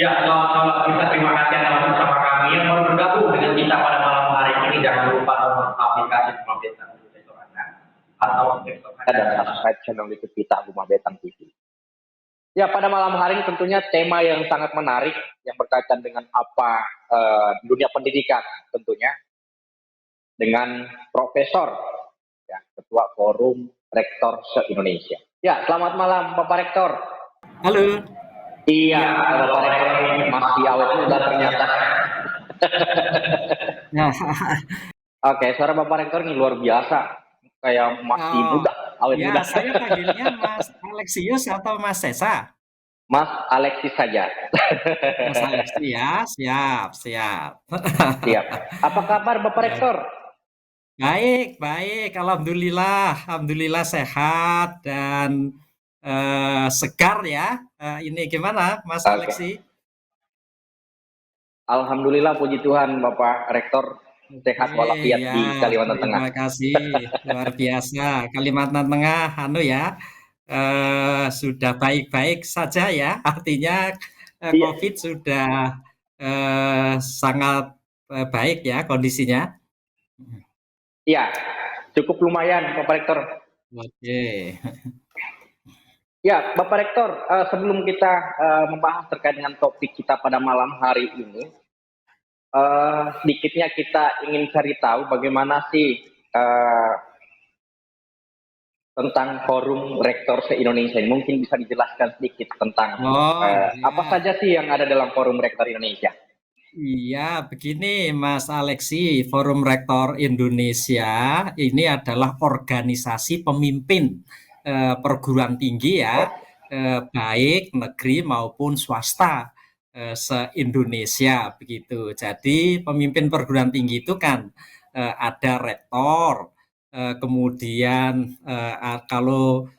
Ya, selamat malam kita. Terima kasih atas bersama kami yang baru bergabung dengan kita pada malam hari ini. Jangan lupa download aplikasi Rumah Betang Investor Anda atau investor Anda dan subscribe channel YouTube kita Rumah Betang TV. Ya, pada malam hari ini tentunya tema yang sangat menarik yang berkaitan dengan dunia pendidikan tentunya dengan Profesor ya, Ketua Forum Rektor se-Indonesia. Ya, selamat malam Bapak Rektor. Halo. Iya, Bapak Rektor masih awet muda ternyata. Oke, suara Bapak Rektor ini luar biasa, kayak masih muda, awet muda. Saya panggilnya Mas Alexius atau Mas Sesa? Mas Alexis saja. Mas Alexis ya, siap. Siap. Apa kabar Bapak Rektor? Baik, alhamdulillah sehat dan segar ya. Ini gimana Mas Alexis? Alhamdulillah, puji Tuhan Bapak Rektor sehat walafiat di Kalimantan Tengah. Terima kasih, luar biasa. Kalimantan Tengah, sudah baik-baik saja ya. Artinya COVID sudah sangat baik ya kondisinya. Iya, cukup lumayan Bapak Rektor. Oke. Ya, Bapak Rektor, sebelum kita membahas terkait dengan topik kita pada malam hari ini, sedikitnya kita ingin cari tahu bagaimana sih tentang Forum Rektor se-Indonesia. Mungkin bisa dijelaskan sedikit tentang apa saja sih yang ada dalam Forum Rektor Indonesia? Iya, begini Mas Alexi, Forum Rektor Indonesia ini adalah organisasi pemimpin perguruan tinggi ya, baik negeri maupun swasta se-Indonesia begitu. Jadi pemimpin perguruan tinggi itu kan ada rektor, kemudian kalau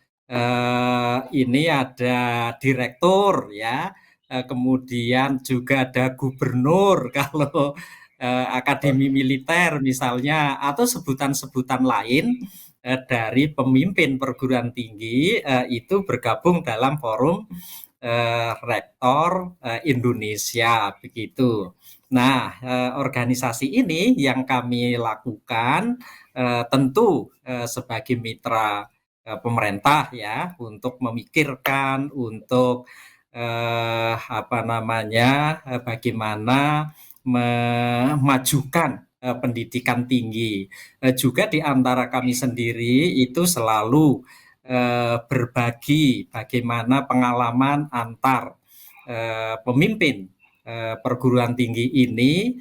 ini ada direktur ya. Kemudian juga ada gubernur kalau akademi militer misalnya, atau sebutan-sebutan lain dari pemimpin perguruan tinggi itu bergabung dalam Forum Rektor Indonesia begitu. Nah, organisasi ini yang kami lakukan tentu sebagai mitra pemerintah ya, untuk memikirkan, untuk bagaimana memajukan pendidikan tinggi. Juga di antara kami sendiri itu selalu berbagi bagaimana pengalaman antar pemimpin perguruan tinggi ini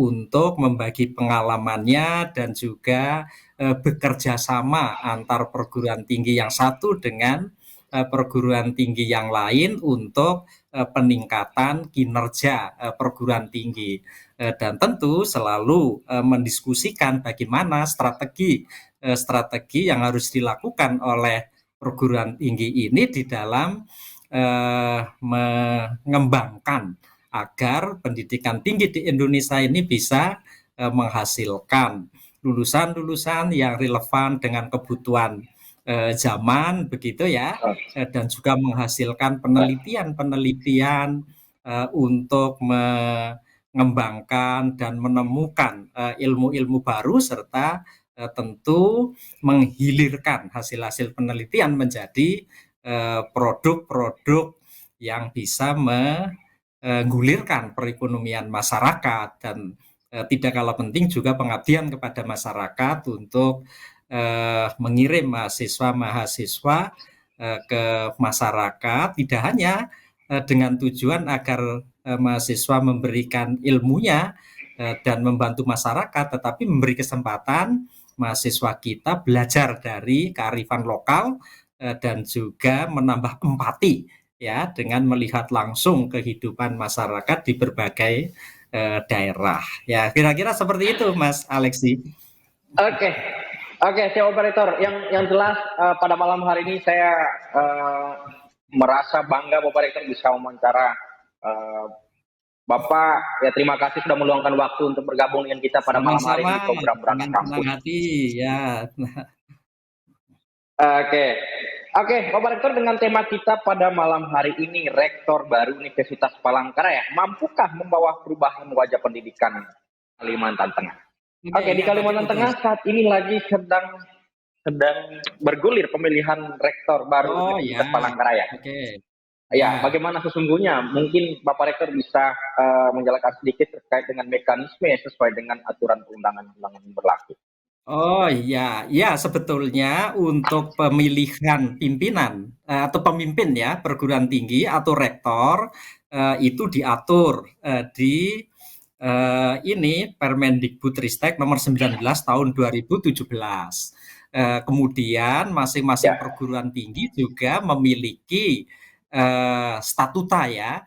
untuk membagi pengalamannya dan juga bekerja sama antar perguruan tinggi yang satu dengan perguruan tinggi yang lain untuk peningkatan kinerja perguruan tinggi, dan tentu selalu mendiskusikan bagaimana strategi yang harus dilakukan oleh perguruan tinggi ini di dalam mengembangkan agar pendidikan tinggi di Indonesia ini bisa menghasilkan lulusan-lulusan yang relevan dengan kebutuhan zaman begitu ya, dan juga menghasilkan penelitian untuk mengembangkan dan menemukan ilmu-ilmu baru, serta tentu menghilirkan hasil-hasil penelitian menjadi produk-produk yang bisa menggulirkan perekonomian masyarakat, dan tidak kalah penting juga pengabdian kepada masyarakat untuk mengirim mahasiswa-mahasiswa ke masyarakat, tidak hanya dengan tujuan agar mahasiswa memberikan ilmunya dan membantu masyarakat, tetapi memberi kesempatan mahasiswa kita belajar dari kearifan lokal dan juga menambah empati ya, dengan melihat langsung kehidupan masyarakat di berbagai daerah. Ya, kira-kira seperti itu Mas Alexi. Oke, siap operator. Yang jelas pada malam hari ini saya merasa bangga Bapak Rektor bisa wawancara Bapak. Ya, terima kasih sudah meluangkan waktu untuk bergabung dengan kita pada malam hari ini di program Berangkat Kampus. Ya. Oke. Oke, Bapak Rektor, dengan tema kita pada malam hari ini, Rektor baru Universitas Palangkaraya, mampukah membawa perubahan wajah pendidikan Kalimantan Tengah? Oke, Oke, di ya tadi Kalimantan Tengah putus. saat ini lagi sedang bergulir pemilihan Rektor baru Oh Universitas ya, Palangkaraya. oke. Ya, Ya. bagaimana sesungguhnya? Mungkin Bapak Rektor bisa menjelaskan sedikit terkait dengan mekanisme sesuai dengan aturan perundangan-undangan yang berlaku. Oh iya, ya sebetulnya untuk pemilihan pimpinan atau pemimpin ya perguruan tinggi atau rektor itu diatur di ini Permendikbudristek nomor 19 tahun 2017. Kemudian masing-masing Ya, perguruan tinggi juga memiliki statuta ya,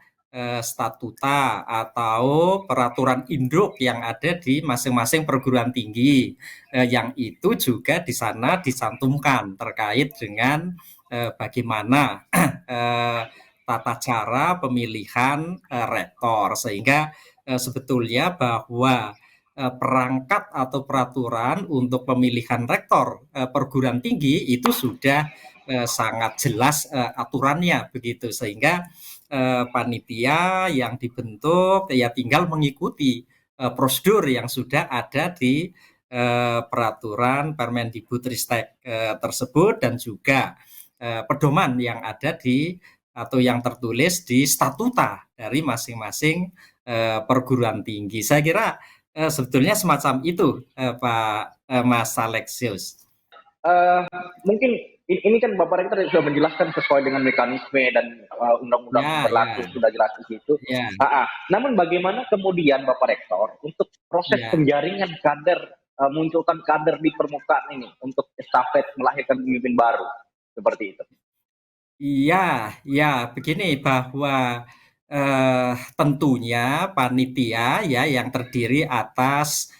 statuta atau peraturan induk yang ada di masing-masing perguruan tinggi yang itu juga di sana dicantumkan terkait dengan bagaimana tata cara pemilihan rektor sehingga sebetulnya bahwa perangkat atau peraturan untuk pemilihan rektor perguruan tinggi itu sudah sangat jelas aturannya begitu sehingga panitia yang dibentuk ya tinggal mengikuti prosedur yang sudah ada di peraturan Permendikbudristek tersebut dan juga pedoman yang ada di atau yang tertulis di statuta dari masing-masing perguruan tinggi. Saya kira sebetulnya semacam itu, Pak Mas Alexius. eh, mungkin ini kan Bapak Rektor sudah menjelaskan sesuai dengan mekanisme dan undang-undang yang Ya, berlaku ya, sudah jelas di situ. ya, Namun bagaimana kemudian Bapak Rektor untuk proses ya. penjaringan kader, munculkan kader di permukaan ini untuk estafet melahirkan pemimpin baru seperti itu? Iya, ya begini bahwa tentunya panitia ya yang terdiri atas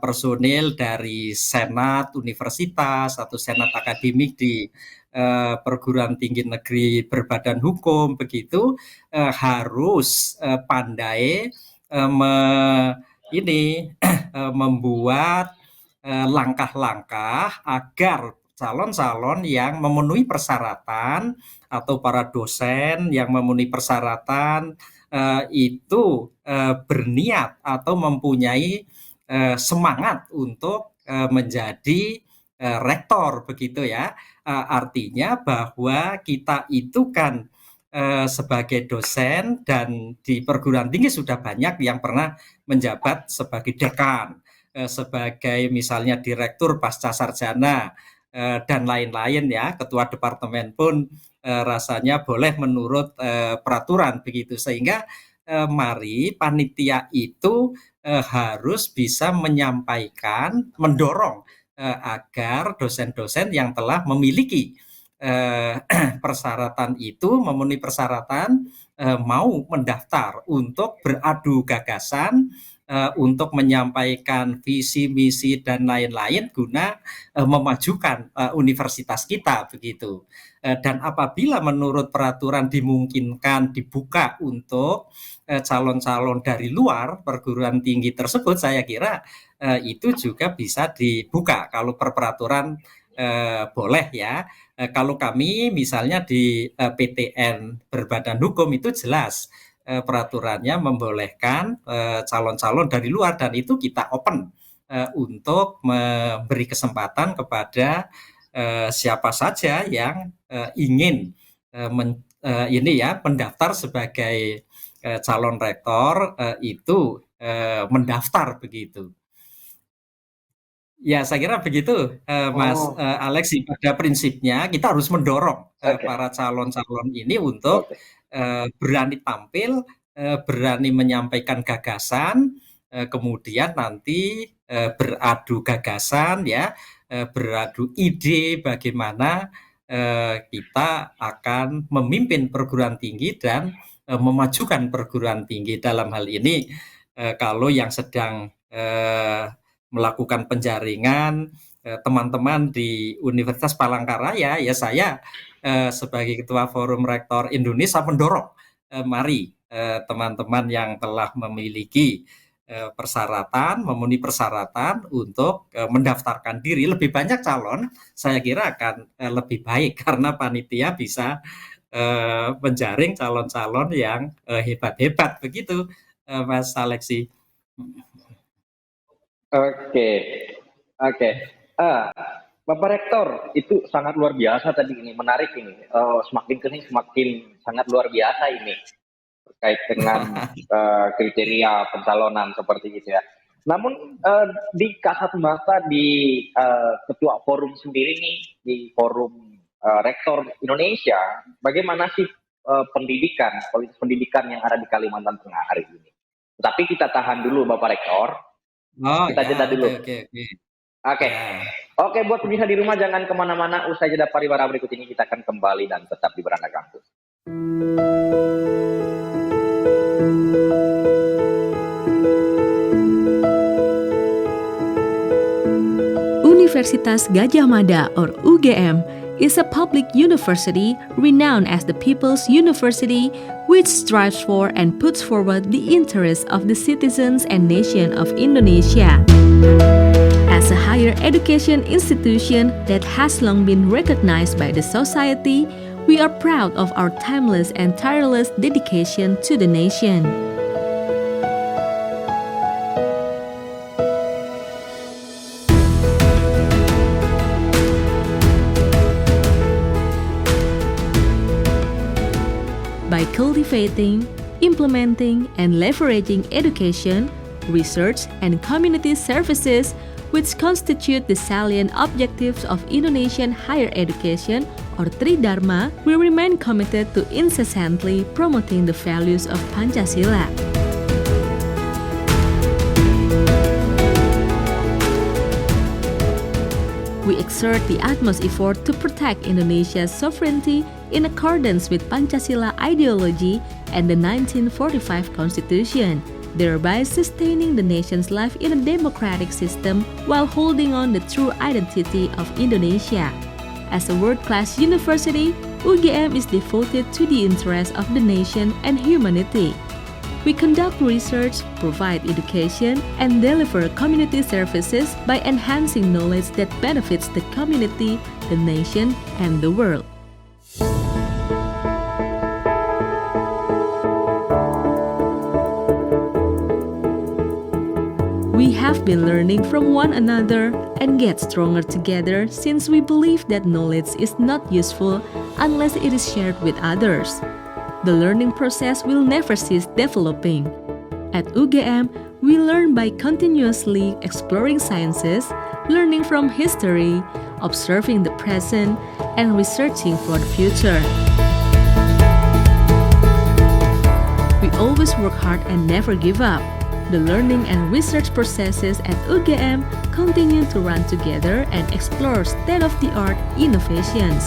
personil dari senat universitas atau senat akademik di perguruan tinggi negeri berbadan hukum begitu harus pandai ini membuat langkah-langkah agar calon-calon yang memenuhi persyaratan atau para dosen yang memenuhi persyaratan itu berniat atau mempunyai semangat untuk menjadi rektor begitu ya. Artinya bahwa kita itu kan sebagai dosen dan di perguruan tinggi sudah banyak yang pernah menjabat sebagai dekan, sebagai misalnya direktur pasca sarjana dan lain-lain ya, ketua departemen pun rasanya boleh menurut peraturan begitu sehingga mari panitia itu harus bisa menyampaikan, mendorong agar dosen-dosen yang telah memiliki persyaratan itu memenuhi persyaratan mau mendaftar untuk beradu gagasan untuk menyampaikan visi misi dan lain-lain guna memajukan universitas kita begitu. Dan apabila menurut peraturan dimungkinkan dibuka untuk calon-calon dari luar perguruan tinggi tersebut, saya kira itu juga bisa dibuka kalau per peraturan boleh ya. Kalau kami misalnya di PTN berbadan hukum itu jelas peraturannya membolehkan calon-calon dari luar dan itu kita open untuk memberi kesempatan kepada siapa saja yang ingin ini ya mendaftar sebagai calon rektor itu mendaftar begitu. Ya, saya kira begitu, Mas Oh, Alex. Pada prinsipnya kita harus mendorong oke, para calon-calon ini untuk oke. berani tampil, berani menyampaikan gagasan, kemudian nanti beradu gagasan ya, beradu ide bagaimana kita akan memimpin perguruan tinggi dan memajukan perguruan tinggi. Dalam hal ini, kalau yang sedang melakukan penjaringan teman-teman di Universitas Palangkaraya, ya saya sebagai Ketua Forum Rektor Indonesia mendorong, mari teman-teman yang telah memiliki memenuhi persyaratan untuk mendaftarkan diri. Lebih banyak calon, saya kira akan lebih baik karena panitia bisa menjaring calon-calon yang hebat-hebat begitu, Mas Alexi. Oke, oke. Bapak Rektor, itu sangat luar biasa tadi ini, menarik ini. Semakin kesini semakin sangat luar biasa ini terkait dengan kriteria pencalonan seperti itu ya. Namun di Kasat Mata di Ketua Forum sendiri nih, di Forum Rektor Indonesia, bagaimana sih pendidikan, kualitas pendidikan yang ada di Kalimantan Tengah hari ini? Tapi kita tahan dulu Bapak Rektor, kita jeda dulu. Oke. Oke, buat pemirsa di rumah jangan kemana-mana. Usai jeda pariwara berikut ini kita akan kembali dan tetap di Beranda Kampus. Universitas Gadjah Mada or UGM is a public university renowned as the People's University, which strives for and puts forward the interests of the citizens and nation of Indonesia. As a higher education institution that has long been recognized by the society, we are proud of our timeless and tireless dedication to the nation. By cultivating, implementing, and leveraging education, research, and community services, which constitute the salient objectives of Indonesian higher education, or Tridharma, we remain committed to incessantly promoting the values of Pancasila. We exert the utmost effort to protect Indonesia's sovereignty in accordance with Pancasila ideology and the 1945 Constitution, thereby sustaining the nation's life in a democratic system while holding on the true identity of Indonesia. As a world-class university, UGM is devoted to the interests of the nation and humanity. We conduct research, provide education, and deliver community services by enhancing knowledge that benefits the community, the nation, and the world. We have been learning from one another and get stronger together since we believe that knowledge is not useful unless it is shared with others. The learning process will never cease developing. At UGM, we learn by continuously exploring sciences, learning from history, observing the present, and researching for the future. We always work hard and never give up. The learning and research processes at UGM continue to run together and explore state-of-the-art innovations.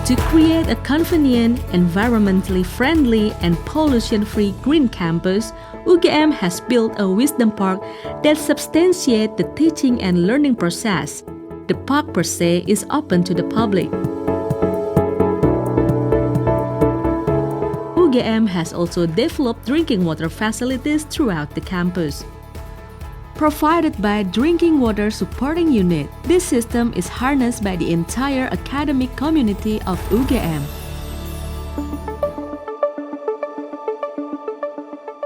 To create a convenient, environmentally friendly, and pollution-free green campus, UGM has built a wisdom park that substantiates the teaching and learning process. The park per se is open to the public. UGM has also developed drinking water facilities throughout the campus. Provided by Drinking Water Supporting Unit, this system is harnessed by the entire academic community of UGM.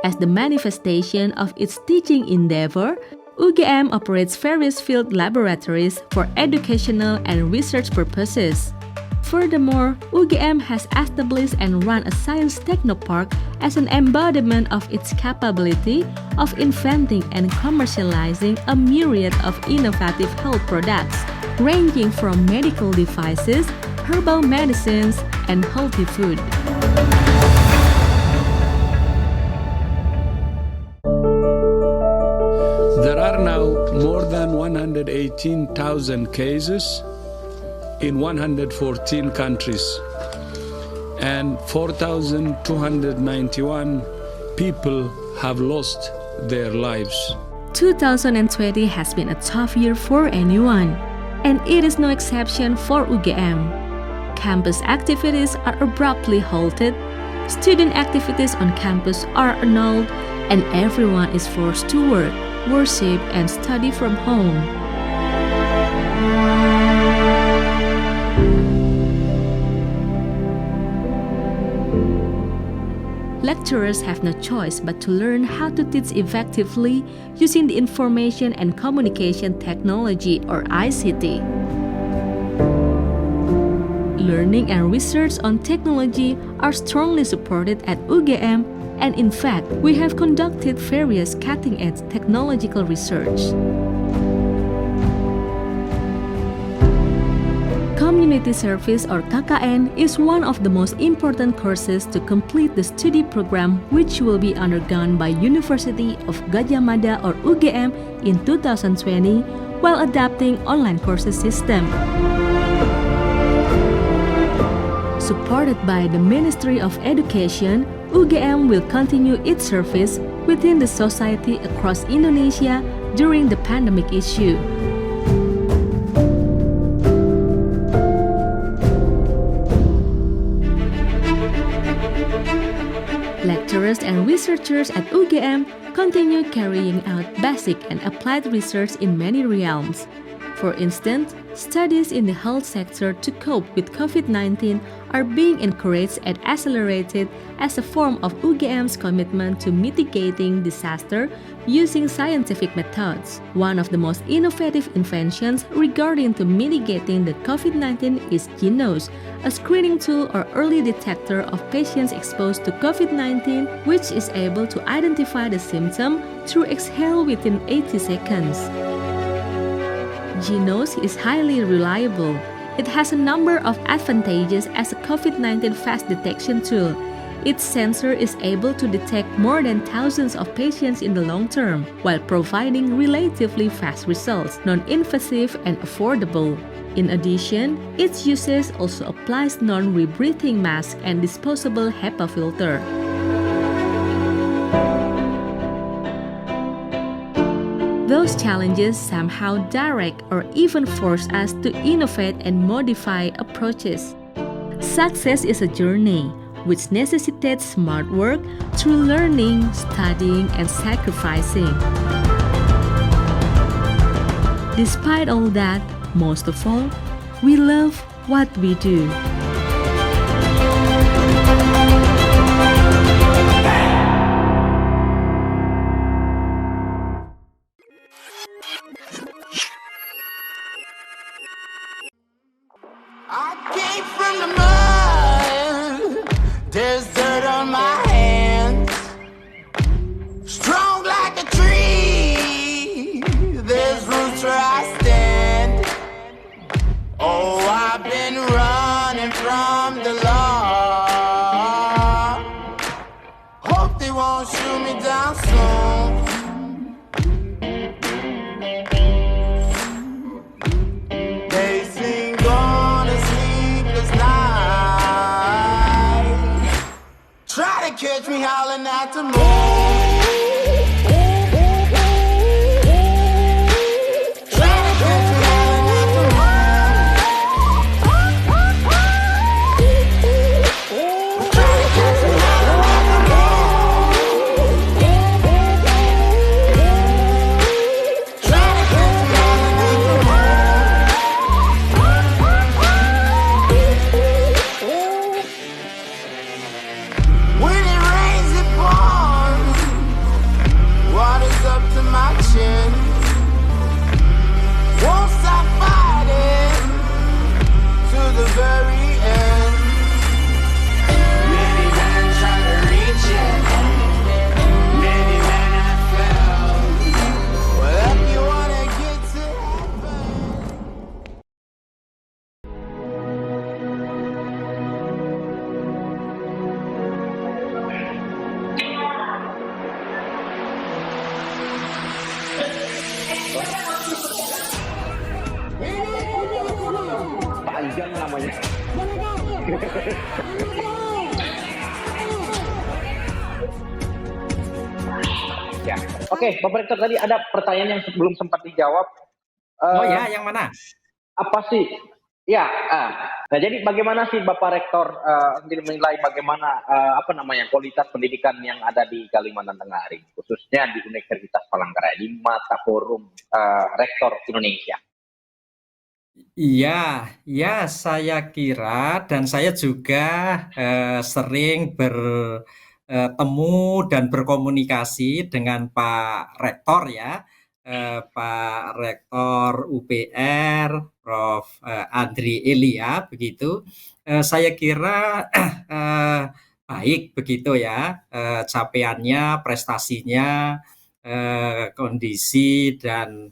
As the manifestation of its teaching endeavor, UGM operates various field laboratories for educational and research purposes. Furthermore, UGM has established and run a science technopark as an embodiment of its capability of inventing and commercializing a myriad of innovative health products, ranging from medical devices, herbal medicines, and healthy food. There are now more than 118,000 cases in 114 countries, and 4,291 people have lost their lives. 2020 has been a tough year for anyone, and it is no exception for UGM. on-campus activities are abruptly halted, student activities on campus are annulled, and everyone is forced to work, worship, and study from home. Lecturers have no choice but to learn how to teach effectively using the information and communication technology or ICT. Learning and research on technology are strongly supported at UGM, and in fact, we have conducted various cutting-edge technological research. Community Service or KKN is one of the most important courses to complete the study program, which will be undergone by University of Gadjah Mada or UGM in 2020 while adapting online courses system. Supported by the Ministry of Education, UGM will continue its service within the society across Indonesia during the pandemic issue. Lecturers and researchers at UGM continue carrying out basic and applied research in many realms. For instance, studies in the health sector to cope with COVID-19 are being encouraged and accelerated as a form of UGM's commitment to mitigating disaster using scientific methods. One of the most innovative inventions regarding to mitigating the COVID-19 is GeneNOS, a screening tool or early detector of patients exposed to COVID-19, which is able to identify the symptom through exhale within 80 seconds. GeneNOS is highly reliable. It has a number of advantages as a COVID-19 fast detection tool. Its sensor is able to detect more than thousands of patients in the long term, while providing relatively fast results, non-invasive and affordable. In addition, its usage also applies non-rebreathing mask and disposable HEPA filter. Those challenges somehow direct or even force us to innovate and modify approaches. Success is a journey which necessitates smart work through learning, studying, and sacrificing. Despite all that, most of all, we love what we do. I came from the mud, there's dirt on my hands. Strong like a tree, there's roots where I stand. Oh, I've been running from the law. Hope they won't shoot me down soon. They sing on a sleepless night. Try to catch me howling at the moon. Try to catch me howling at the moon. Try to catch me howling at the moon. Try to catch me howling at the moon. When it rains, it pours. Water's up to my chin. Won't stop fighting to the very end. Many men try to reach it. Many men have failed. Well, if you wanna get to heaven. Panjang namanya. Ya, oke, Bapak Rektor, tadi ada pertanyaan yang belum sempat dijawab. Oh ya, yang mana? Apa sih? Ya, Nah, jadi bagaimana sih Bapak Rektor menilai bagaimana kualitas pendidikan yang ada di Kalimantan Tengah hari ini, khususnya di Universitas Palangkaraya di mata forum Rektor Indonesia? Iya, ya saya kira dan saya juga sering bertemu dan berkomunikasi dengan Pak Rektor ya, Pak Rektor UPR, Prof. Andri Elia begitu. Saya kira baik begitu ya, capaiannya, prestasinya, kondisi dan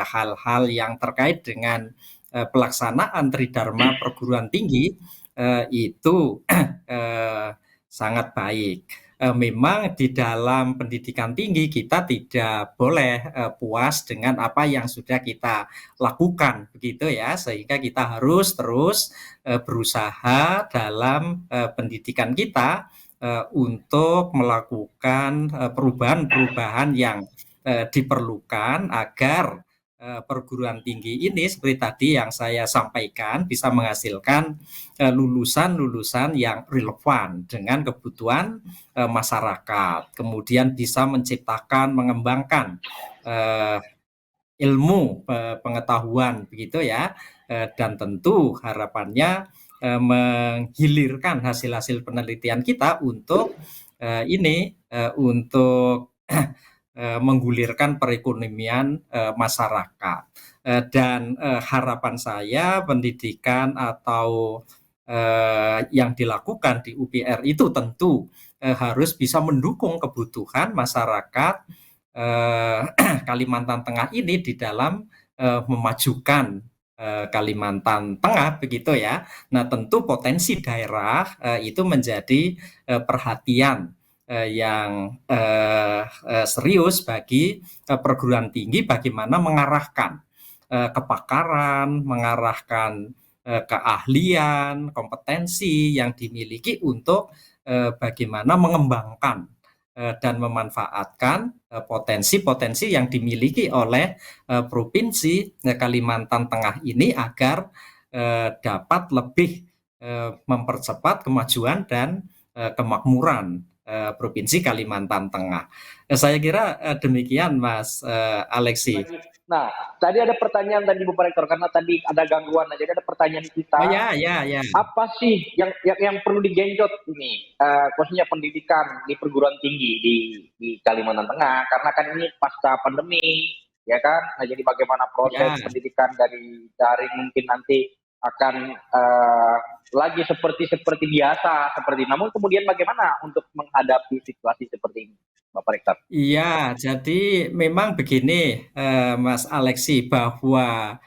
hal-hal yang terkait dengan pelaksanaan Tridharma perguruan tinggi itu sangat baik. Memang di dalam pendidikan tinggi kita tidak boleh puas dengan apa yang sudah kita lakukan begitu ya, sehingga kita harus terus berusaha dalam pendidikan kita untuk melakukan perubahan-perubahan yang diperlukan agar perguruan tinggi ini seperti tadi yang saya sampaikan bisa menghasilkan lulusan-lulusan yang relevan dengan kebutuhan masyarakat, kemudian bisa menciptakan, mengembangkan ilmu pengetahuan begitu ya, dan tentu harapannya menghilirkan hasil-hasil penelitian kita untuk untuk menggulirkan perekonomian masyarakat. Dan harapan saya pendidikan atau yang dilakukan di UPR itu tentu harus bisa mendukung kebutuhan masyarakat Kalimantan Tengah ini di dalam memajukan Kalimantan Tengah begitu ya. Nah, tentu potensi daerah itu menjadi perhatian yang serius bagi perguruan tinggi, bagaimana mengarahkan kepakaran, mengarahkan keahlian, kompetensi yang dimiliki untuk bagaimana mengembangkan dan memanfaatkan potensi-potensi yang dimiliki oleh provinsi Kalimantan Tengah ini agar dapat lebih mempercepat kemajuan dan kemakmuran Provinsi Kalimantan Tengah. Saya kira demikian Mas Alexi. Nah, tadi ada pertanyaan tadi Bapak Rektor, karena tadi ada gangguan, jadi ada pertanyaan kita. Oh ya. Apa sih yang perlu digenjot ini, khususnya pendidikan di perguruan tinggi di Kalimantan Tengah, karena kan ini pasca pandemi, ya kan? Nah, jadi bagaimana proses pendidikan dari daring mungkin nanti akan lagi seperti biasa, namun kemudian bagaimana untuk menghadapi situasi seperti ini, Bapak Rektor? Iya, jadi memang begini Mas Alexi, bahwa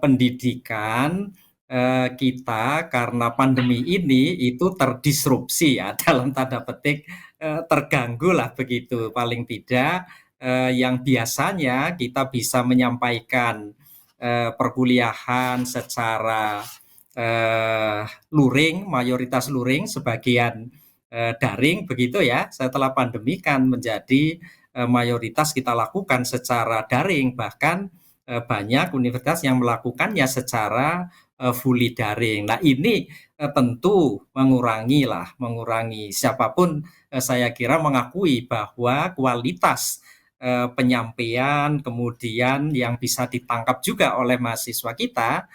pendidikan kita karena pandemi ini itu terdisrupsi ya, dalam tanda petik terganggu lah begitu, paling tidak yang biasanya kita bisa menyampaikan perkuliahan secara luring, mayoritas luring, sebagian daring begitu ya. Setelah pandemi kan menjadi mayoritas kita lakukan secara daring, bahkan banyak universitas yang melakukannya secara fully daring. Nah, ini tentu mengurangi siapapun saya kira mengakui bahwa kualitas penyampaian kemudian yang bisa ditangkap juga oleh mahasiswa kita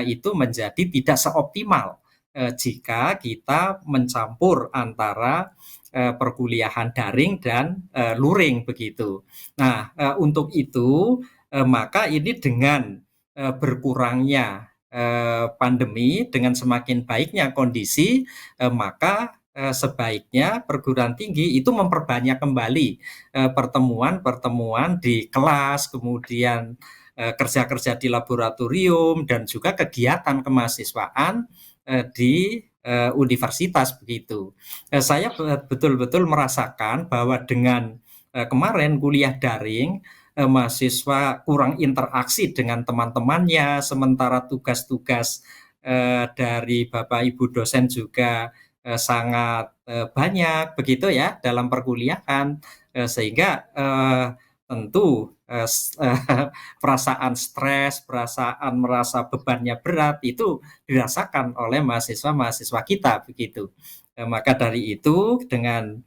itu menjadi tidak seoptimal jika kita mencampur antara perkuliahan daring dan luring begitu. Nah, untuk itu maka ini dengan berkurangnya pandemi, dengan semakin baiknya kondisi, maka sebaiknya perguruan tinggi itu memperbanyak kembali pertemuan-pertemuan di kelas, kemudian kerja-kerja di laboratorium, dan juga kegiatan kemahasiswaan di universitas begitu. Saya betul-betul merasakan bahwa dengan kemarin kuliah daring, mahasiswa kurang interaksi dengan teman-temannya, sementara tugas-tugas dari Bapak Ibu dosen juga sangat banyak begitu ya dalam perkuliahan, sehingga tentu perasaan stres, perasaan merasa bebannya berat itu dirasakan oleh mahasiswa-mahasiswa kita begitu. Maka dari itu dengan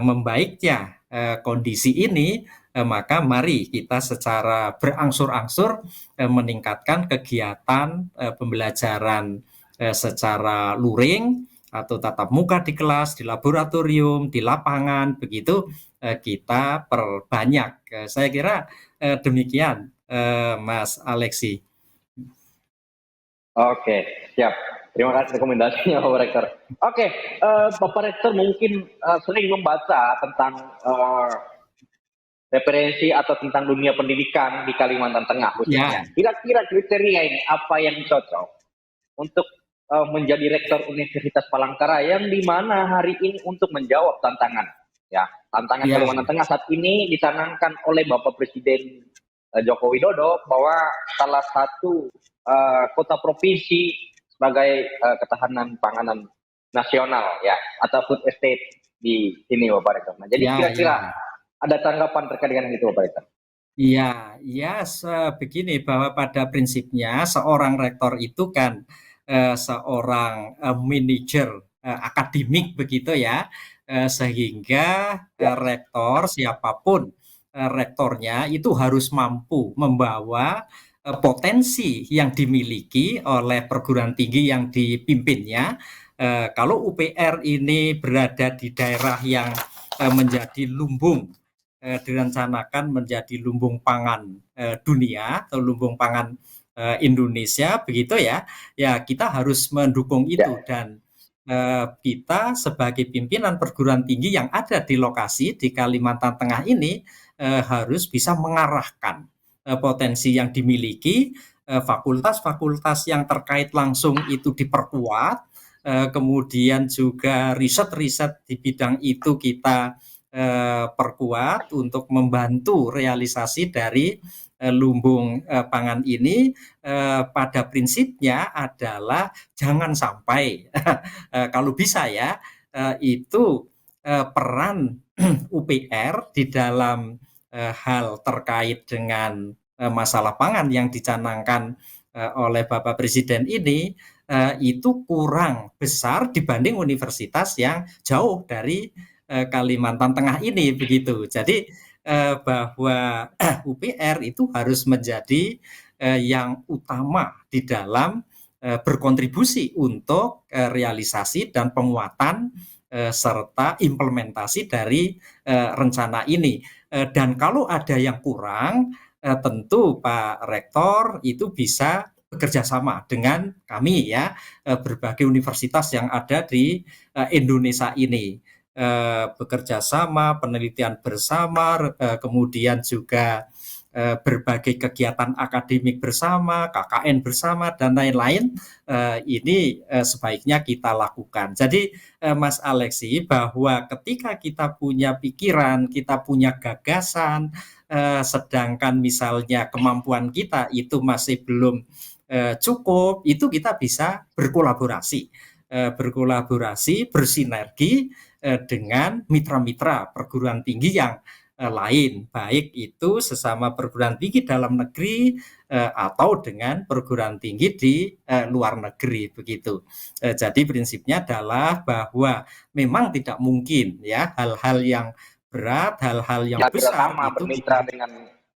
membaiknya kondisi ini, maka mari kita secara berangsur-angsur meningkatkan kegiatan pembelajaran secara luring atau tatap muka di kelas, di laboratorium, di lapangan, begitu kita perbanyak. Saya kira demikian, Mas Alexi. Oke, siap. Terima kasih rekomendasinya, Bapak Rektor. Oke, Bapak Rektor mungkin sering membaca tentang referensi atau tentang dunia pendidikan di Kalimantan Tengah khususnya. Ya. Kira-kira kriteria ini apa yang cocok untuk menjadi rektor Universitas Palangkaraya yang di mana hari ini untuk menjawab tantangan, ya, tantangan Ya. Kalimantan Tengah saat ini dicanangkan oleh Bapak Presiden Joko Widodo bahwa salah satu kota provinsi sebagai ketahanan panganan nasional, ya, atau food estate di sini, Bapak Rektor. Nah, jadi kira-kira ada tanggapan terkait dengan itu, Bapak Rektor? Iya, ya, begini bahwa pada prinsipnya seorang rektor itu kan seorang manajer akademik begitu ya, sehingga rektor siapapun rektornya itu harus mampu membawa potensi yang dimiliki oleh perguruan tinggi yang dipimpinnya. Kalau UPR ini berada di daerah yang menjadi lumbung, direncanakan menjadi lumbung pangan dunia atau lumbung pangan Indonesia begitu ya, ya kita harus mendukung itu dan kita sebagai pimpinan perguruan tinggi yang ada di lokasi di Kalimantan Tengah ini harus bisa mengarahkan potensi yang dimiliki, fakultas-fakultas yang terkait langsung itu diperkuat, kemudian juga riset-riset di bidang itu kita perkuat untuk membantu realisasi dari lumbung pangan ini. Pada prinsipnya adalah jangan sampai kalau bisa ya itu peran UPR di dalam hal terkait dengan masalah pangan yang dicanangkan oleh Bapak Presiden ini itu kurang besar dibanding universitas yang jauh dari Kalimantan Tengah ini begitu. Jadi bahwa UPR itu harus menjadi yang utama di dalam berkontribusi untuk realisasi dan penguatan serta implementasi dari rencana ini. Dan kalau ada yang kurang, tentu Pak Rektor itu bisa bekerja sama dengan kami ya, berbagai universitas yang ada di Indonesia ini. Bekerja sama, penelitian bersama, kemudian juga berbagai kegiatan akademik bersama, KKN bersama, dan lain-lain, ini sebaiknya kita lakukan. Jadi Mas Alexi, bahwa ketika kita punya pikiran, kita punya gagasan, sedangkan misalnya kemampuan kita itu masih belum cukup, itu kita bisa berkolaborasi, bersinergi dengan mitra-mitra perguruan tinggi yang lain, baik itu sesama perguruan tinggi dalam negeri atau dengan perguruan tinggi di luar negeri begitu. Jadi prinsipnya adalah bahwa memang tidak mungkin ya hal-hal yang berat, hal-hal yang besar itu kita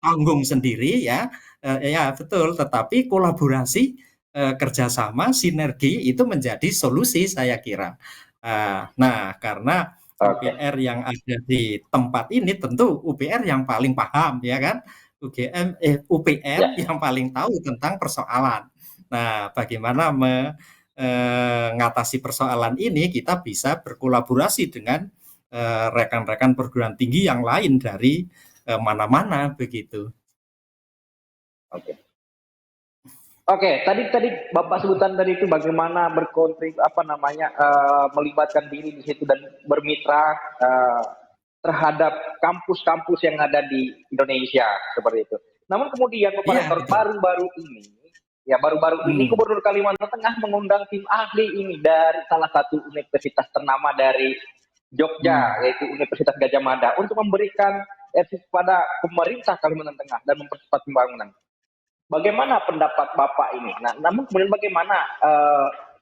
tanggung sendiri ya, ya betul. Tetapi kolaborasi, kerjasama, sinergi itu menjadi solusi saya kira. Nah, karena UPR yang ada di tempat ini tentu UPR yang paling paham ya kan, UPR yang paling tahu tentang persoalan. Nah, bagaimana mengatasi persoalan ini, kita bisa berkolaborasi dengan rekan-rekan perguruan tinggi yang lain dari mana-mana begitu. Oke, tadi Bapak sebutan tadi itu bagaimana melibatkan diri di situ dan bermitra terhadap kampus-kampus yang ada di Indonesia seperti itu. Namun kemudian Bapak Rektor baru-baru ini Gubernur Kalimantan Tengah mengundang tim ahli ini dari salah satu universitas ternama dari Jogja, yaitu Universitas Gadjah Mada, untuk memberikan kepada pemerintah Kalimantan Tengah dan mempercepat pembangunan. Bagaimana pendapat Bapak ini? Nah, namun kemudian bagaimana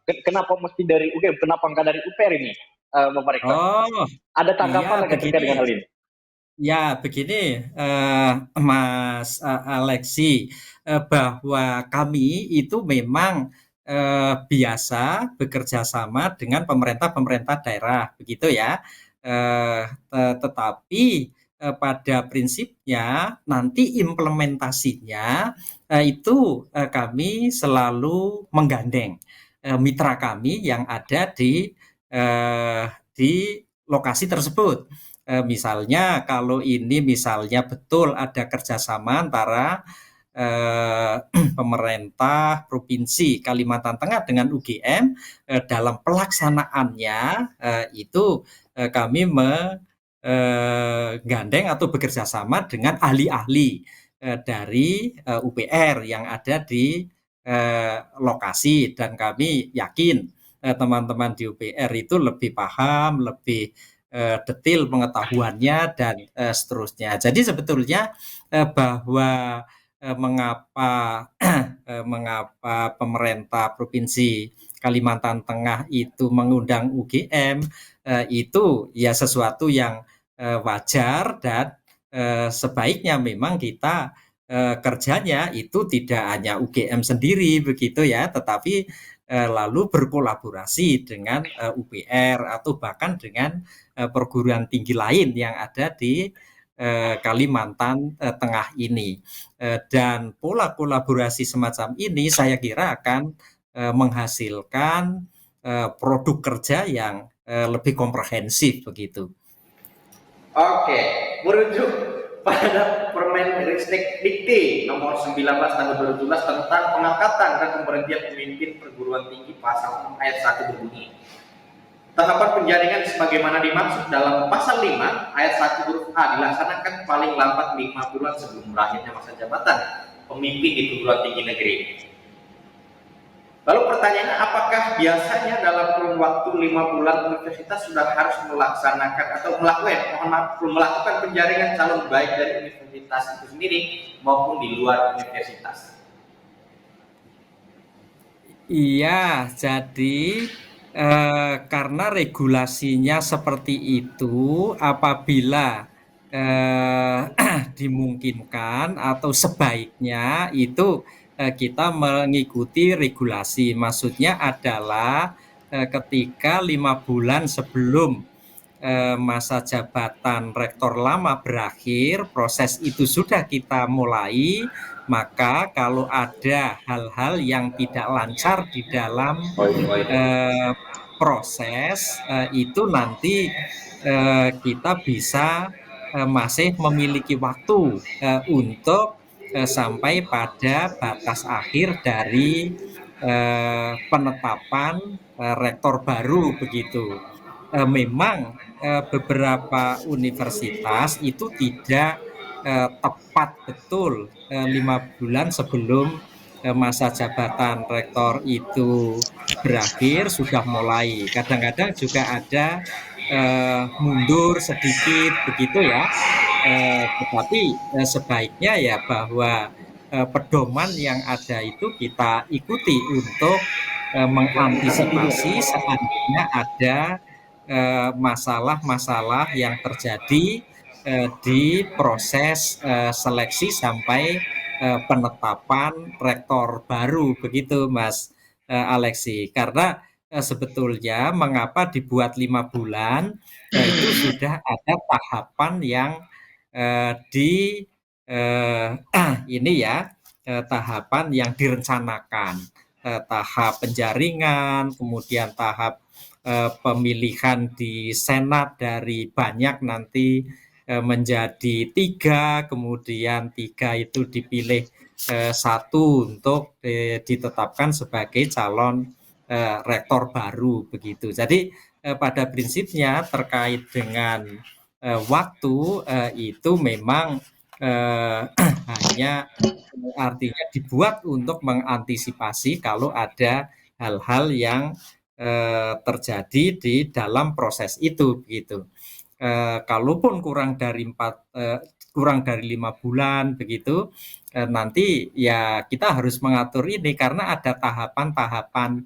kenapa mesti dari UGM, kenapa enggak dari UPR ini, Bapak Rektor? Oh, Ada iya tanggapan nggak terkait dengan hal begini. ini? Ya, begini, Mas Alexi, bahwa kami itu memang biasa bekerja sama dengan pemerintah-pemerintah daerah, begitu ya. Tetapi pada prinsipnya nanti implementasinya itu kami selalu menggandeng mitra kami yang ada di lokasi tersebut. Misalnya kalau ini misalnya betul ada kerjasama antara pemerintah Provinsi Kalimantan Tengah dengan UGM dalam pelaksanaannya itu kami menggandeng atau bekerja sama dengan ahli-ahli dari UPR yang ada di lokasi, dan kami yakin teman-teman di UPR itu lebih paham, lebih detail pengetahuannya dan seterusnya. Jadi sebetulnya bahwa mengapa pemerintah Provinsi Kalimantan Tengah itu mengundang UGM itu ya sesuatu yang wajar, dan sebaiknya memang kita kerjanya itu tidak hanya UGM sendiri begitu ya, tetapi lalu berkolaborasi dengan UPR atau bahkan dengan perguruan tinggi lain yang ada di Kalimantan Tengah ini. Dan pola kolaborasi semacam ini saya kira akan menghasilkan produk kerja yang lebih komprehensif begitu. Oke, merujuk pada Permendikbud Dikti nomor 19 tahun 2017 tentang pengangkatan dan pemberhentian pemimpin perguruan tinggi pasal 6 ayat 1 berbunyi. Tahapan penjaringan sebagaimana dimaksud dalam pasal 5 ayat 1 huruf A dilaksanakan paling lambat 5 bulan sebelum berakhirnya masa jabatan pemimpin di perguruan tinggi negeri. Lalu pertanyaannya, apakah biasanya dalam kurun waktu 5 bulan universitas sudah harus melaksanakan atau melakukan penjaringan calon baik dari universitas itu sendiri maupun di luar universitas? Iya, jadi karena regulasinya seperti itu, apabila dimungkinkan atau sebaiknya itu kita mengikuti regulasi. Maksudnya adalah ketika 5 bulan sebelum masa jabatan rektor lama berakhir, proses itu sudah kita mulai, maka kalau ada hal-hal yang tidak lancar di dalam proses itu nanti kita bisa masih memiliki waktu untuk sampai pada batas akhir dari penetapan rektor baru begitu. Memang beberapa universitas itu tidak tepat betul 5 bulan sebelum masa jabatan rektor itu berakhir sudah mulai. Kadang-kadang juga ada mundur sedikit begitu ya. Tetapi sebaiknya ya bahwa pedoman yang ada itu kita ikuti untuk mengantisipasi seandainya ada masalah-masalah yang terjadi di proses seleksi sampai penetapan rektor baru begitu Mas Alexi. Karena sebetulnya mengapa dibuat 5 bulan itu sudah ada tahapan yang ini ya tahapan yang direncanakan, tahap penjaringan, kemudian tahap pemilihan di Senat dari banyak nanti menjadi 3, kemudian 3 itu dipilih 1 untuk ditetapkan sebagai calon rektor baru begitu. Jadi pada prinsipnya terkait dengan waktu itu memang hanya artinya dibuat untuk mengantisipasi kalau ada hal-hal yang terjadi di dalam proses itu begitu. Kalaupun kurang dari kurang dari 5 bulan begitu, nanti ya kita harus mengatur ini karena ada tahapan-tahapan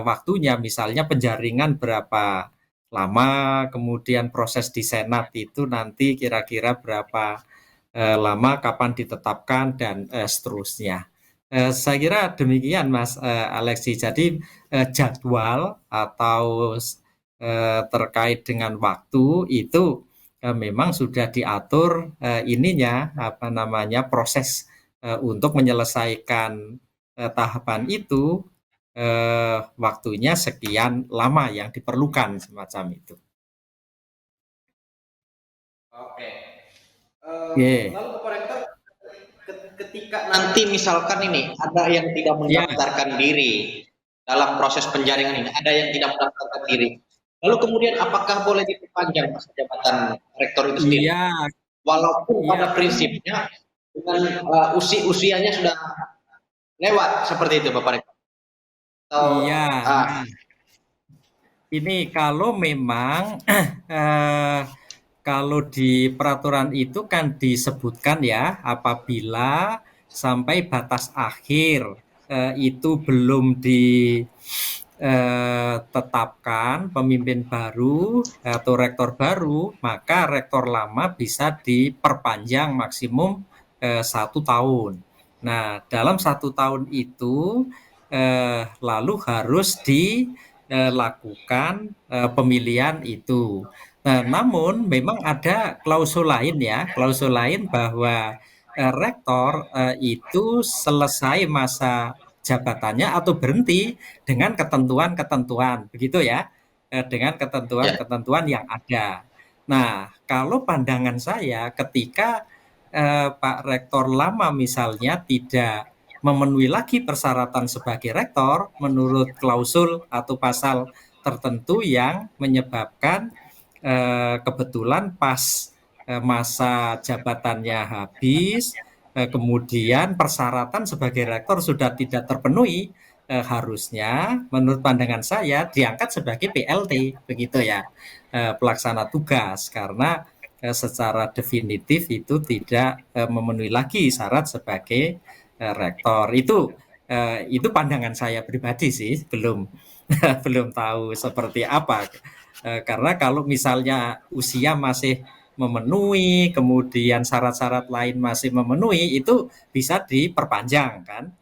waktunya, misalnya penjaringan berapa lama, kemudian proses di Senat itu nanti kira-kira berapa lama, kapan ditetapkan, dan seterusnya. Saya kira demikian Mas Alexi. Jadi jadwal atau terkait dengan waktu itu memang sudah diatur ininya apa namanya proses untuk menyelesaikan tahapan itu waktunya sekian lama yang diperlukan semacam itu. Oke. Oke. Lalu Bapak Rektor, ketika nanti misalkan ini ada yang tidak mendaftarkan diri dalam proses penjaringan ini, ada yang tidak mendaftarkan diri. Lalu kemudian apakah boleh diperpanjang masa jabatan rektor itu sendiri? Iya. Walaupun pada prinsipnya dengan usianya sudah lewat seperti itu Bapak Rektor. Iya. Ini kalau memang kalau di peraturan itu kan disebutkan ya, apabila sampai batas akhir itu belum ditetapkan pemimpin baru atau rektor baru, maka rektor lama bisa diperpanjang maksimum 1 tahun. Nah, dalam 1 tahun itu lalu harus dilakukan pemilihan itu. Nah, namun memang ada klausul lain ya, klausul lain bahwa rektor itu selesai masa jabatannya atau berhenti dengan ketentuan-ketentuan, begitu ya, dengan ketentuan-ketentuan yang ada. Nah, kalau pandangan saya ketika Pak Rektor lama misalnya tidak memenuhi lagi persyaratan sebagai rektor menurut klausul atau pasal tertentu yang menyebabkan kebetulan pas masa jabatannya habis, kemudian persyaratan sebagai rektor sudah tidak terpenuhi, harusnya menurut pandangan saya diangkat sebagai PLT, begitu ya, pelaksana tugas, karena secara definitif itu tidak memenuhi lagi syarat sebagai rektor. Itu pandangan saya pribadi sih, belum tahu seperti apa. Karena kalau misalnya usia masih memenuhi, kemudian syarat-syarat lain masih memenuhi, itu bisa diperpanjang kan,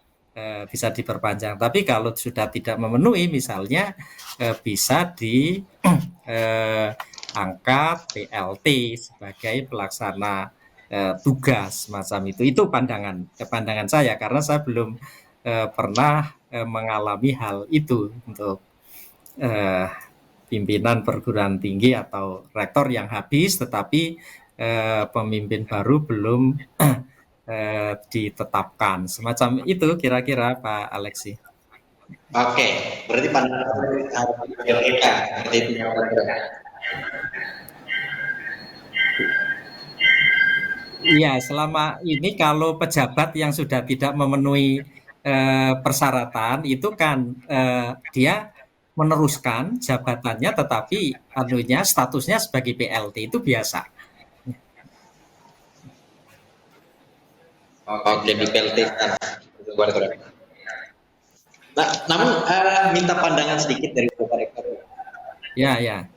bisa diperpanjang. Tapi kalau sudah tidak memenuhi, misalnya bisa diangkat PLT sebagai pelaksana tugas macam itu. Itu pandangan saya karena saya belum pernah mengalami hal itu untuk pimpinan perguruan tinggi atau rektor yang habis tetapi pemimpin baru belum ditetapkan. Semacam itu kira-kira Pak Alexi. Oke, berarti pandangan kita seperti itu. Iya, selama ini kalau pejabat yang sudah tidak memenuhi persyaratan itu kan dia meneruskan jabatannya tetapi statusnya sebagai PLT itu biasa. Oke, di PLT kan. Nah, namun minta pandangan sedikit dari Bapak Rektor. Ya.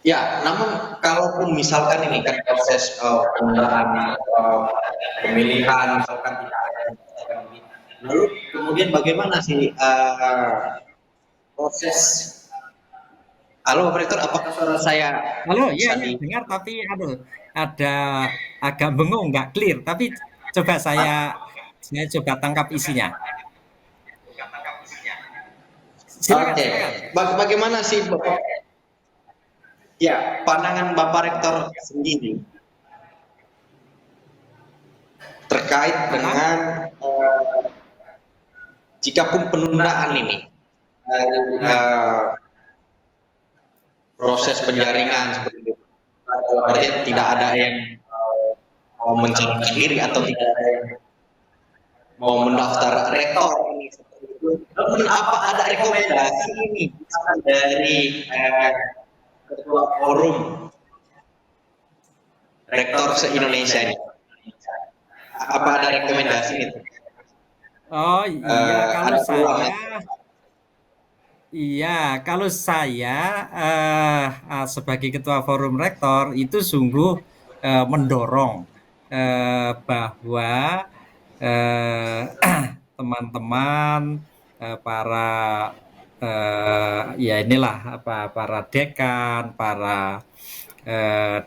Ya, namun kalaupun misalkan ini kan proses penundaan pemilihan misalkan tidak ada, lalu kemudian bagaimana sih proses? Halo Pak Rektor, apakah suara saya? Halo, iya dengar tapi ada agak bengong, nggak clear. Tapi coba saya coba tangkap isinya. Silakan. Bagaimana sih Bapak? Ya, pandangan Bapak Rektor sendiri terkait dengan jikapun penundaan ini proses penjaringan seperti itu, berarti tidak ada yang mau mencalonkan diri atau tidak ada yang mau mendaftar rektor ini seperti itu. Namun apa ada rekomendasi ini dari ketua forum rektor se-Indonesia ini? Apa ada rekomendasi itu? Oh iya, kalau Ada peluang ya? saya, kalau saya sebagai ketua forum rektor itu sungguh mendorong bahwa eh, teman-teman para ya inilah para dekan, para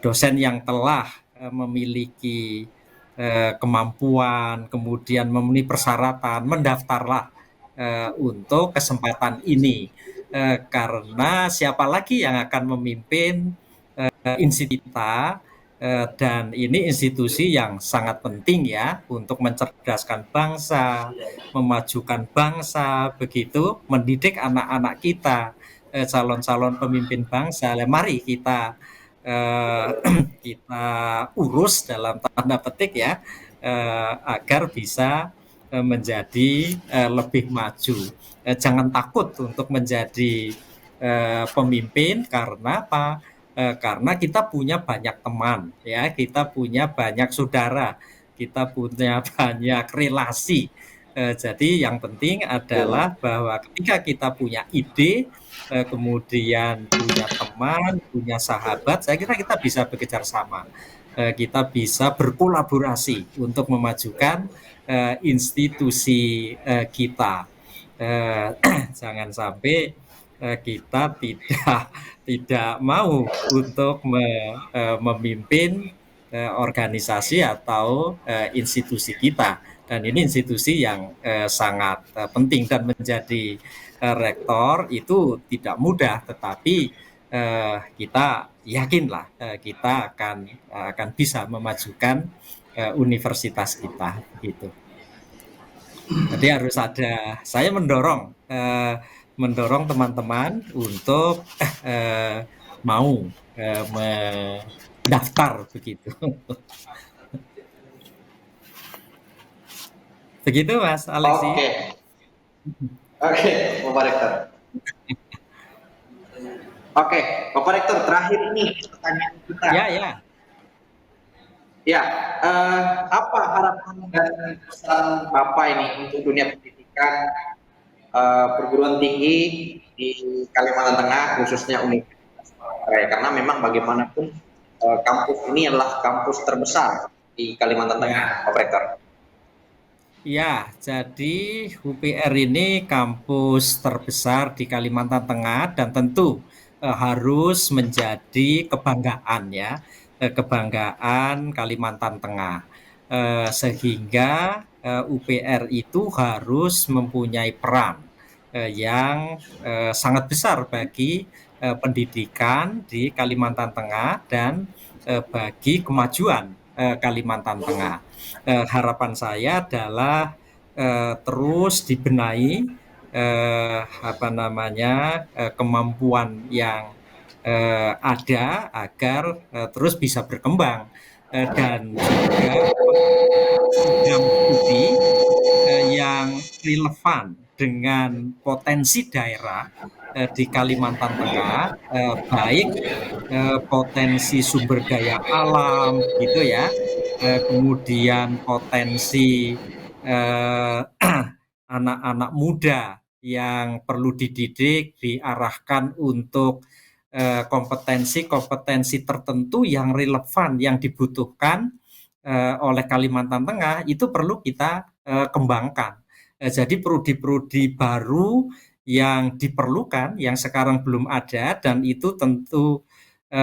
dosen yang telah memiliki kemampuan, kemudian memenuhi persyaratan, mendaftarlah untuk kesempatan ini. Karena siapa lagi yang akan memimpin institusi kita, dan ini institusi yang sangat penting ya untuk mencerdaskan bangsa, memajukan bangsa, begitu, mendidik anak-anak kita, calon-calon pemimpin bangsa. Mari kita kita urus dalam tanda petik ya, agar bisa menjadi lebih maju. Jangan takut untuk menjadi pemimpin, karena apa? Karena kita punya banyak teman, ya, kita punya banyak saudara, kita punya banyak relasi. Jadi yang penting adalah bahwa ketika kita punya ide, kemudian punya teman, punya sahabat, saya kira kita bisa bekerja sama. Kita bisa berkolaborasi untuk memajukan institusi kita. Jangan sampai kita tidak mau untuk memimpin organisasi atau institusi kita. Dan ini institusi yang sangat penting, dan menjadi rektor itu tidak mudah, tetapi kita yakinlah kita akan bisa memajukan universitas kita gitu. Jadi harus ada, saya mendorong teman-teman untuk mau mendaftar begitu. Begitu Mas Alexi. Oke, Bapak Rektor. Oke, Bapak Rektor, terakhir ini pertanyaan kita. Ya, apa harapan dan pesan Bapak ini untuk dunia pendidikan perguruan tinggi di Kalimantan Tengah, khususnya Universitas Raya? Karena memang bagaimanapun kampus ini adalah kampus terbesar di Kalimantan Tengah, Bapak Rektor. Ya, jadi UPR ini kampus terbesar di Kalimantan Tengah, dan tentu harus menjadi kebanggaan ya, kebanggaan Kalimantan Tengah, sehingga UPR itu harus mempunyai peran yang sangat besar bagi pendidikan di Kalimantan Tengah dan bagi kemajuan Kalimantan Tengah. Harapan saya adalah terus dibenahi kemampuan yang ada agar terus bisa berkembang, dan juga program studi yang relevan dengan potensi daerah di Kalimantan Tengah, baik potensi sumber daya alam gitu ya, kemudian potensi anak-anak muda yang perlu dididik, diarahkan untuk kompetensi-kompetensi tertentu yang relevan, yang dibutuhkan oleh Kalimantan Tengah, itu perlu kita kembangkan. Jadi prodi-prodi baru yang diperlukan, yang sekarang belum ada, dan itu tentu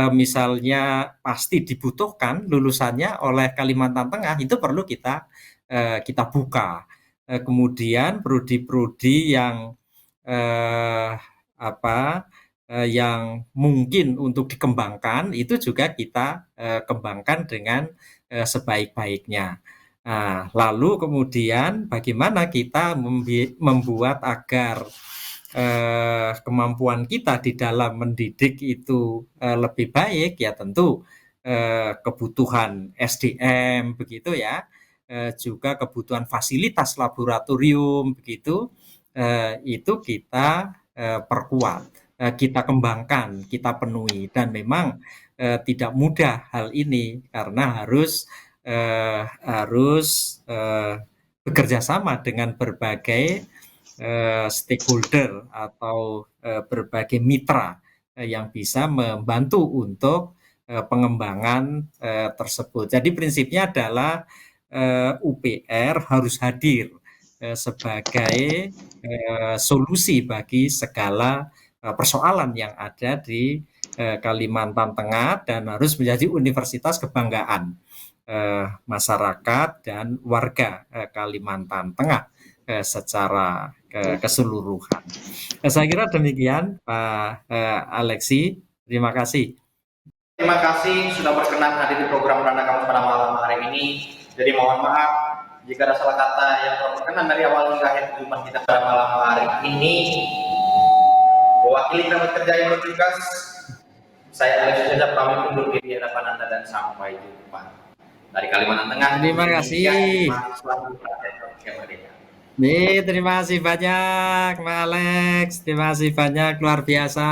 misalnya pasti dibutuhkan lulusannya oleh Kalimantan Tengah, itu perlu kita buka. Kemudian prodi-prodi yang yang mungkin untuk dikembangkan, itu juga kita kembangkan dengan sebaik-baiknya. Nah, lalu kemudian bagaimana kita membuat agar kemampuan kita di dalam mendidik itu lebih baik, ya tentu kebutuhan SDM begitu ya, juga kebutuhan fasilitas laboratorium begitu, itu kita perkuat. kita kembangkan, kita penuhi, dan memang tidak mudah hal ini karena harus bekerja sama dengan berbagai stakeholder atau berbagai mitra yang bisa membantu untuk pengembangan tersebut. Jadi prinsipnya adalah UPR harus hadir sebagai solusi bagi segala persoalan yang ada di Kalimantan Tengah dan harus menjadi universitas kebanggaan masyarakat dan warga Kalimantan Tengah secara keseluruhan. Saya kira demikian Pak Alexi. Terima kasih. Terima kasih sudah berkenan hadir di program Randa Kamus pada malam hari ini. Jadi mohon maaf jika ada salah kata yang kurang berkenan dari awal hingga akhir perjumpaan kita pada malam hari ini. Mewakili kerabat kerja yang bertugas, saya Alexi Saja pamit undur diri di hadapan Anda dan sampai jumpa. Dari Kalimantan Tengah. Terima kasih. Terima kasih banyak Pak Alex. Terima kasih banyak, luar biasa.